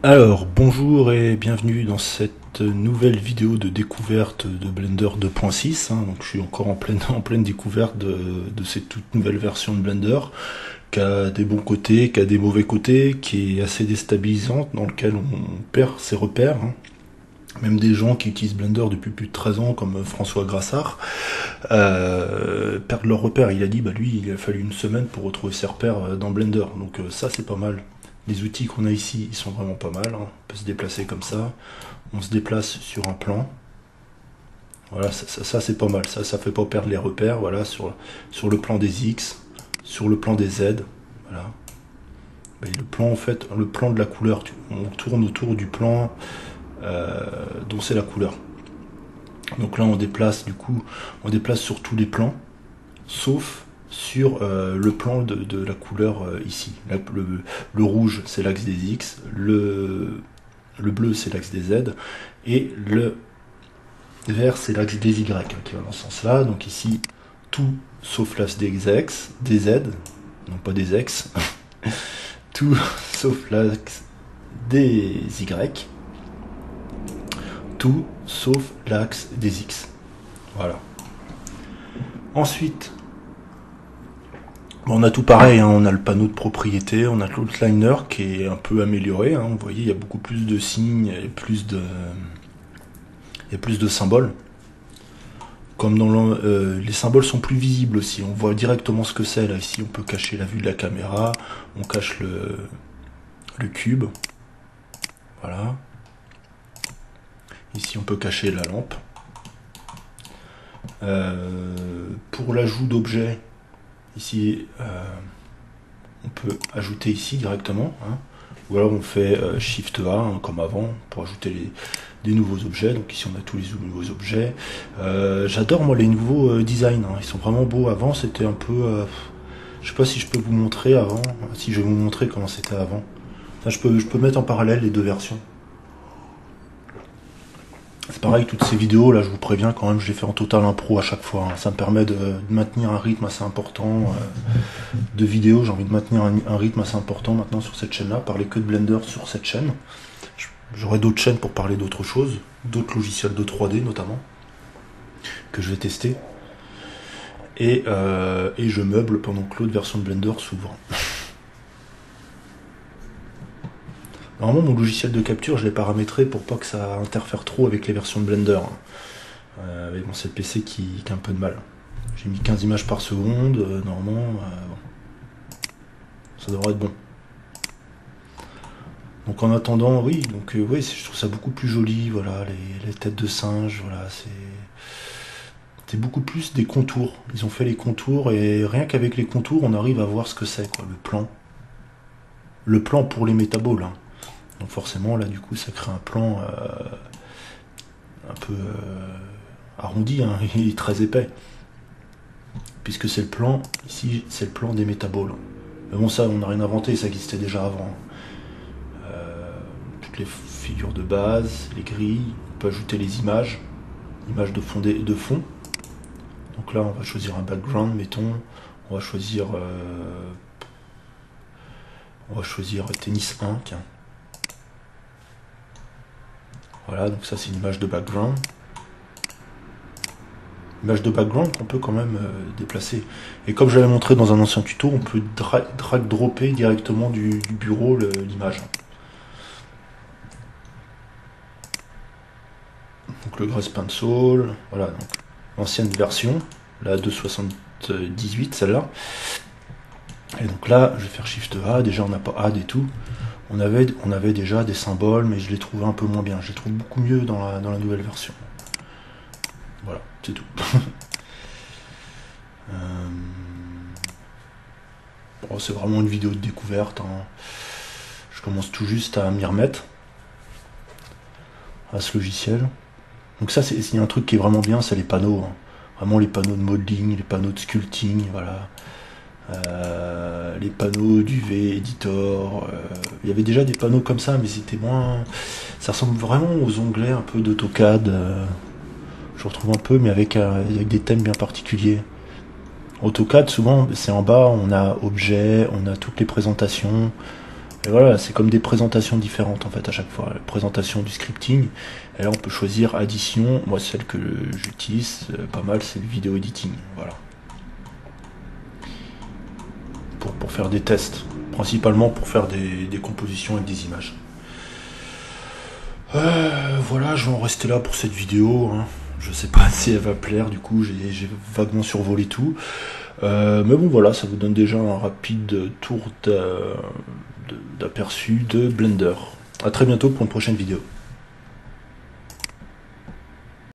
Alors, bonjour et bienvenue dans cette nouvelle vidéo de découverte de Blender 2.6. Donc, je suis encore en pleine découverte de cette toute nouvelle version de Blender, qui a des bons côtés, qui a des mauvais côtés, qui est assez déstabilisante, dans lequel on perd ses repères. Même des gens qui utilisent Blender depuis plus de 13 ans, comme François Grassard, perdent leurs repères. Il a dit, lui, il a fallu une semaine pour retrouver ses repères dans Blender. Donc ça, c'est pas mal. Les outils qu'on a ici, ils sont vraiment pas mal. On peut se déplacer comme ça. On se déplace sur un plan. Voilà, ça c'est pas mal. Ça fait pas perdre les repères. Voilà, sur le plan des X, sur le plan des Z. Voilà. Le plan, en fait, le plan de la couleur, on tourne autour du plan dont c'est la couleur. Donc là, on déplace, on déplace sur tous les plans, sauf sur le plan de la couleur ici. Le rouge, c'est l'axe des X, le bleu, c'est l'axe des Z, et le vert, c'est l'axe des Y, qui va dans ce sens-là. Donc ici, tout sauf l'axe des X, des Z, non pas des X, tout sauf l'axe des Y, tout sauf l'axe des X. Voilà. Ensuite, on a tout pareil, on a le panneau de propriété, on a l'outliner qui est un peu amélioré. Vous voyez, il y a beaucoup plus de signes et plus de symboles. Comme dans les symboles sont plus visibles aussi, on voit directement ce que c'est. Là, ici, on peut cacher la vue de la caméra, on cache le cube. Voilà. Ici, on peut cacher la lampe. Pour l'ajout d'objets, ici, on peut ajouter ici directement. Ou alors on fait Shift A, comme avant, pour ajouter des nouveaux objets. Donc ici, on a tous les nouveaux objets. J'adore, moi, les nouveaux designs. Ils sont vraiment beaux. Avant, c'était un peu... je sais pas si je peux vous montrer avant. Si je vais vous montrer comment c'était avant. Enfin, je peux mettre en parallèle les deux versions. C'est pareil, toutes ces vidéos, là, je vous préviens quand même, je les fais en total impro à chaque fois. Ça me permet de maintenir un rythme assez important de vidéos. J'ai envie de maintenir un rythme assez important maintenant sur cette chaîne-là, parler que de Blender sur cette chaîne. J'aurai d'autres chaînes pour parler d'autres choses, d'autres logiciels de 3D notamment, que je vais tester. Et je meuble pendant que l'autre version de Blender s'ouvre. Normalement, mon logiciel de capture, je l'ai paramétré pour pas que ça interfère trop avec les versions de Blender. Avec mon CPC qui a un peu de mal. J'ai mis 15 images par seconde, normalement, bon. Ça devrait être bon. Donc en attendant, oui, oui, je trouve ça beaucoup plus joli, voilà, les têtes de singe, voilà, c'est beaucoup plus des contours. Ils ont fait les contours, et rien qu'avec les contours, on arrive à voir ce que c'est, quoi, le plan. Le plan pour les métaballs, Donc forcément, là, du coup, ça crée un plan un peu arrondi, il est très épais. Puisque c'est le plan, ici, c'est le plan des métaballs. Mais bon, ça, on n'a rien inventé, ça existait déjà avant. Toutes les figures de base, les grilles, on peut ajouter les images de fond. Donc là, on va choisir un background, mettons. On va choisir tennis 1, tiens. Voilà, donc ça c'est une image de background. Image de background qu'on peut quand même déplacer. Et comme je l'avais montré dans un ancien tuto, on peut drag-dropper directement du bureau l'image. Donc le Grace Pencil, voilà, donc l'ancienne version, la 2.78, celle-là. Et donc là, je vais faire Shift A, déjà on n'a pas Add et tout. On avait déjà des symboles, mais je les trouvais un peu moins bien. Je les trouve beaucoup mieux dans la nouvelle version. Voilà, c'est tout. Bon, c'est vraiment une vidéo de découverte. Je commence tout juste à m'y remettre à ce logiciel. Donc ça, c'est un truc qui est vraiment bien, c'est les panneaux. Vraiment les panneaux de modeling, les panneaux de sculpting, voilà. Les panneaux d'UV Editor, il y avait déjà des panneaux comme ça, mais c'était moins, ça ressemble vraiment aux onglets un peu d'AutoCAD, je retrouve un peu, mais avec des thèmes bien particuliers. AutoCAD, souvent c'est en bas, on a objet, on a toutes les présentations, Et voilà, c'est comme des présentations différentes en fait à chaque fois. La présentation du scripting, et là on peut choisir addition. Moi celle que j'utilise pas mal, c'est le vidéo editing. Voilà. Pour faire des tests, principalement pour faire des compositions avec des images. Voilà, je vais en rester là pour cette vidéo. Hein. Je sais pas si elle va plaire, du coup j'ai vaguement survolé tout. Mais bon voilà, ça vous donne déjà un rapide tour d'aperçu de Blender. A très bientôt pour une prochaine vidéo.